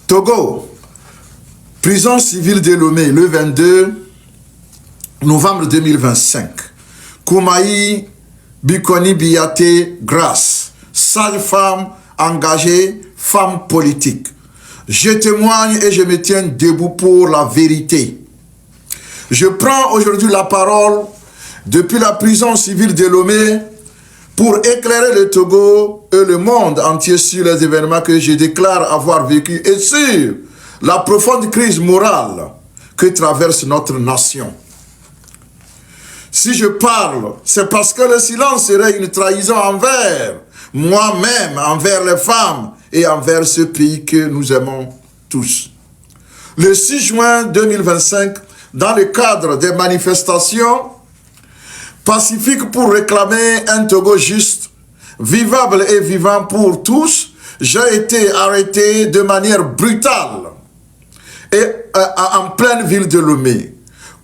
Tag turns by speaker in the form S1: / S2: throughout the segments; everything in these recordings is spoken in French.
S1: Togo, prison civile de Lomé, le 22 novembre 2025. Koumaï Bikoni Biaté Grâce, sage-femme engagée, femme politique. Je témoigne et je me tiens debout pour la vérité. Je prends aujourd'hui la parole depuis la prison civile de Lomé pour éclairer le Togo et le monde entier sur les événements que je déclare avoir vécu et sur la profonde crise morale que traverse notre nation. Si je parle, c'est parce que le silence serait une trahison envers moi-même, envers les femmes et envers ce pays que nous aimons tous. Le 6 juin 2025, dans le cadre des manifestations pacifiques pour réclamer un Togo juste, vivable et vivant pour tous, j'ai été arrêté de manière brutale et en pleine ville de Lomé.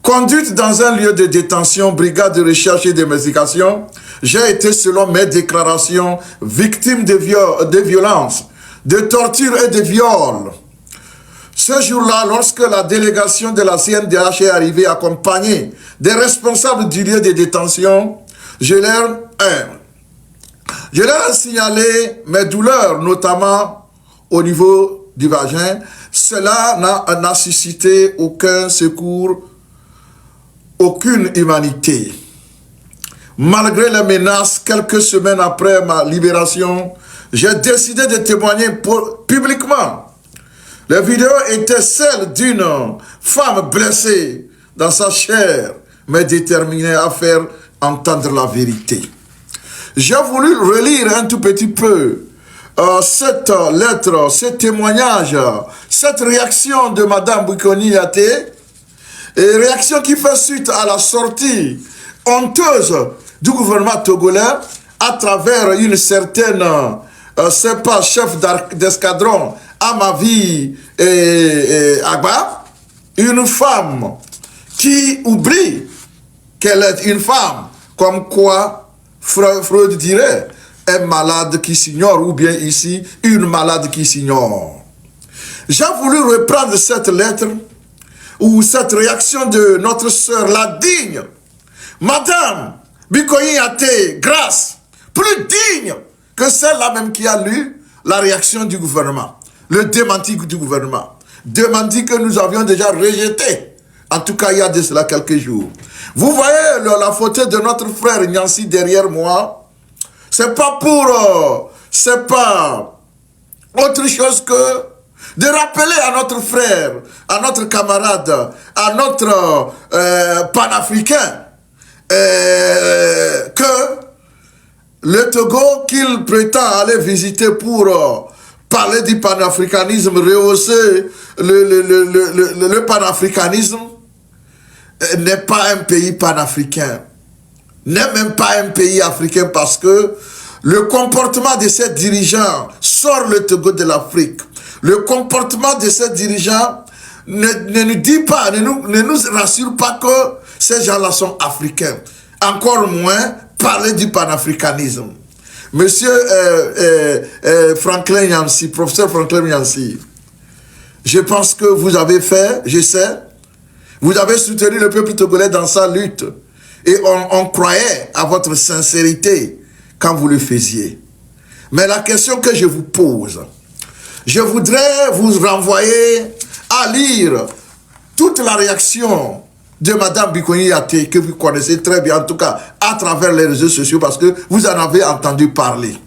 S1: Conduite dans un lieu de détention, brigade de recherche et d'investigation, j'ai été, selon mes déclarations, victime de violences, de tortures et de viols. Ce jour-là, lorsque la délégation de la CNDH est arrivée accompagnée des responsables du lieu de détention, je leur ai signalé mes douleurs, notamment au niveau du vagin. Cela n'a suscité aucun secours, aucune humanité. Malgré les menaces, quelques semaines après ma libération, j'ai décidé de témoigner publiquement. Les vidéos étaient celles d'une femme blessée dans sa chair, mais déterminée à faire entendre la vérité. J'ai voulu relire un tout petit peu cette lettre, ce témoignage, cette réaction de Madame Bikoni Biaté, et réaction qui fait suite à la sortie honteuse du gouvernement togolais à travers une certaine, c'est pas chef d'escadron, Amavi et Agba, une femme qui oublie qu'elle est une femme, comme quoi Freud dirait, un malade qui s'ignore, ou bien ici, une malade qui s'ignore. J'ai voulu reprendre cette lettre, ou cette réaction de notre sœur, la digne, Madame Bikoni Biaté Grâce, plus digne que celle-là même qui a lu la réaction du gouvernement, le démenti du gouvernement, démenti que nous avions déjà rejeté, en tout cas il y a de cela quelques jours. Vous voyez la photo de notre frère Nyansi derrière moi, c'est pas autre chose que de rappeler à notre frère, à notre camarade, à notre panafricain, que le Togo qu'il prétend aller visiter pour parler du panafricanisme, rehausser le panafricanisme, n'est pas un pays panafricain, n'est même pas un pays africain, parce que le comportement de ces dirigeants sort le Togo de l'Afrique. Le comportement de ces dirigeants ne nous dit pas, ne nous rassure pas que ces gens-là sont africains. Encore moins parler du panafricanisme. Monsieur Franklin Nyansi, professeur Franklin Nyansi, je pense que vous avez fait, je sais, vous avez soutenu le peuple togolais dans sa lutte. Et on croyait à votre sincérité quand vous le faisiez. Mais la question que je vous pose, je voudrais vous renvoyer à lire toute la réaction de Madame Bikoni Biaté, que vous connaissez très bien, en tout cas à travers les réseaux sociaux, parce que vous en avez entendu parler.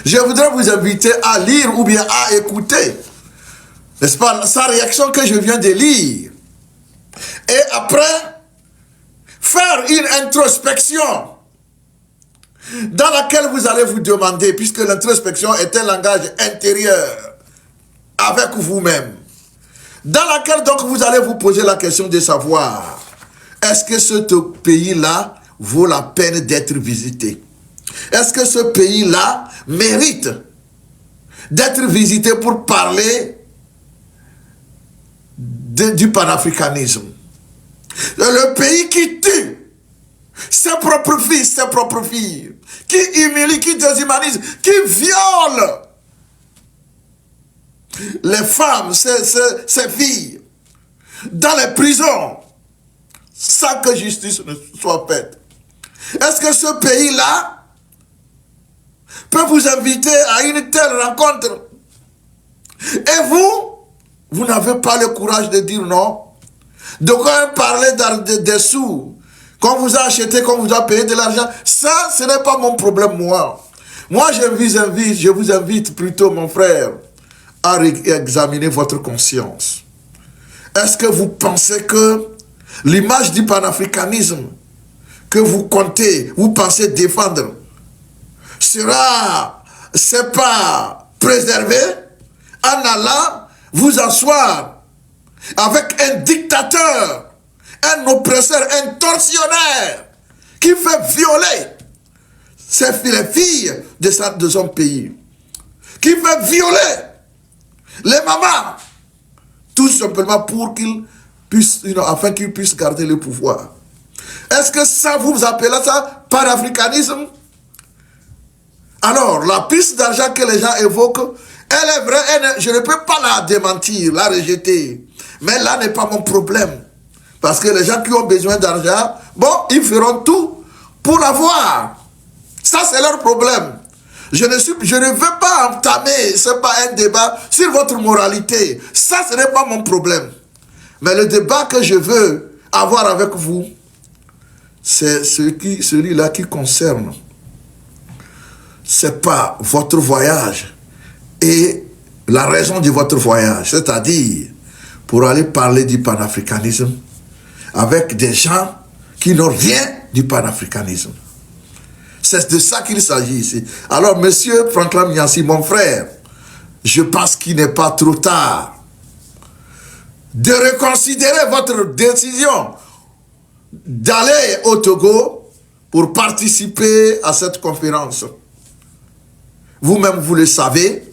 S1: Je voudrais vous inviter à lire ou bien à écouter, n'est-ce pas, sa réaction que je viens de lire. Et après, faire une introspection dans laquelle vous allez vous demander, puisque l'introspection est un langage intérieur avec vous-même, dans laquelle donc vous allez vous poser la question de savoir, est-ce que ce pays-là vaut la peine d'être visité? Est-ce que ce pays-là mérite d'être visité pour parler du panafricanisme? Le pays qui tue ses propres fils, ses propres filles, qui humilie, qui déshumanise, qui viole les femmes, ces filles, dans les prisons, sans que justice ne soit faite. Est-ce que ce pays-là peut vous inviter à une telle rencontre? Et vous n'avez pas le courage de dire non. De quoi parler des sous qu'on vous a acheté, qu'on vous a payé de l'argent. Ça, ce n'est pas mon problème, moi. Moi, je vous invite plutôt, mon frère, à examiner votre conscience. Est-ce que vous pensez que l'image du panafricanisme que vous comptez, vous pensez défendre, c'est pas préservé en allant vous asseoir avec un dictateur, un oppresseur, un tortionnaire qui fait violer les filles de son pays, qui fait violer les mamans, tout simplement pour qu'ils puissent, afin qu'ils puissent garder le pouvoir. Est-ce que ça, vous appelez ça panafricanisme? Alors, la piste d'argent que les gens évoquent, elle est vraie, je ne peux pas la démentir, la rejeter. Mais là n'est pas mon problème. Parce que les gens qui ont besoin d'argent, bon, ils feront tout pour l'avoir. Ça, c'est leur problème. Je ne veux pas entamer, ce n'est pas un débat sur votre moralité. Ça, ce n'est pas mon problème. Mais le débat que je veux avoir avec vous, c'est celui-là qui concerne. Ce n'est pas votre voyage et la raison de votre voyage, c'est-à-dire pour aller parler du panafricanisme avec des gens qui n'ont rien du panafricanisme. C'est de ça qu'il s'agit ici. Alors, monsieur Franklin Miansi, mon frère, je pense qu'il n'est pas trop tard de reconsidérer votre décision d'aller au Togo pour participer à cette conférence. Vous-même, vous le savez,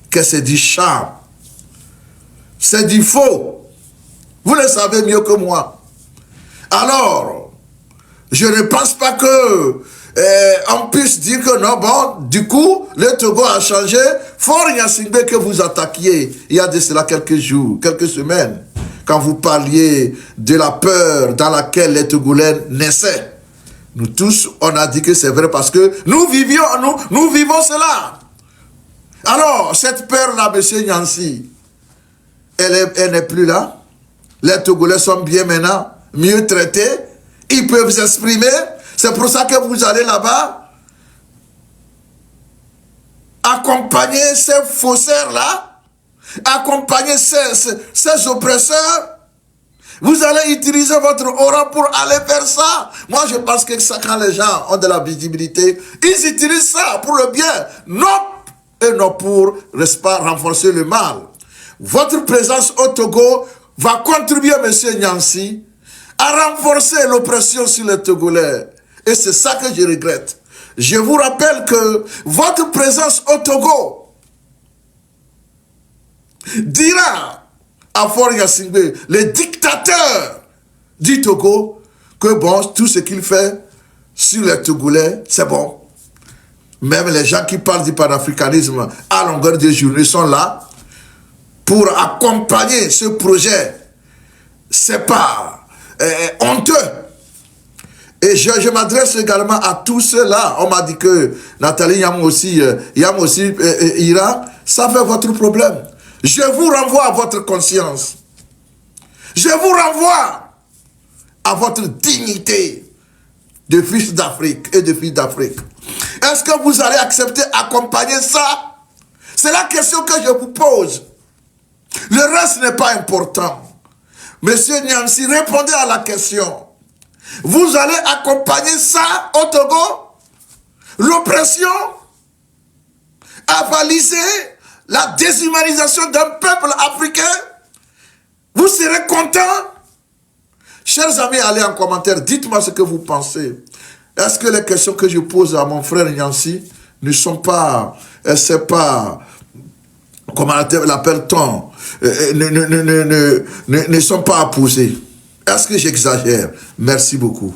S1: que c'est du charme. C'est du faux. Vous le savez mieux que moi. Alors, je ne pense pas que on puisse dire que non, bon, du coup, le Togo a changé. Fort Gnassingbé que vous attaquiez il y a de cela quelques jours, quelques semaines, quand vous parliez de la peur dans laquelle les Togolais naissaient. Nous tous, on a dit que c'est vrai parce que nous vivons cela. Alors, cette peur-là, monsieur Nyansi, elle n'est plus là. Les Togolais sont bien maintenant, mieux traités. Ils peuvent s'exprimer. C'est pour ça que vous allez là-bas accompagner ces faussaires-là, accompagner ces oppresseurs. Vous allez utiliser votre aura pour aller faire ça. Moi, je pense que ça, quand les gens ont de la visibilité, ils utilisent ça pour le bien, non pour renforcer le mal. Votre présence au Togo va contribuer, monsieur Nyansi, à renforcer l'oppression sur les Togolais. Et c'est ça que je regrette. Je vous rappelle que votre présence au Togo dira à Fort Gnassingbé, le dictateur du Togo, que bon, tout ce qu'il fait sur les Togolais, c'est bon. Même les gens qui parlent du panafricanisme à longueur de journée sont là pour accompagner ce projet. C'est pas honteux. Et je m'adresse également à tous ceux-là. On m'a dit que Nathalie Yam aussi ira. Ça fait votre problème. Je vous renvoie à votre conscience. Je vous renvoie à votre dignité de fils d'Afrique et de fils d'Afrique. Est-ce que vous allez accepter accompagner ça? C'est la question que je vous pose. Le reste n'est pas important. Monsieur Nyansi, répondez à la question. Vous allez accompagner ça au Togo? L'oppression? Avaliser la déshumanisation d'un peuple africain? Vous serez content? Chers amis, allez en commentaire, dites-moi ce que vous pensez. Est-ce que les questions que je pose à mon frère Nyansi ne sont pas, c'est pas, comment l'appelle-t-on, ne sont pas à poser? Est-ce que j'exagère? Merci beaucoup.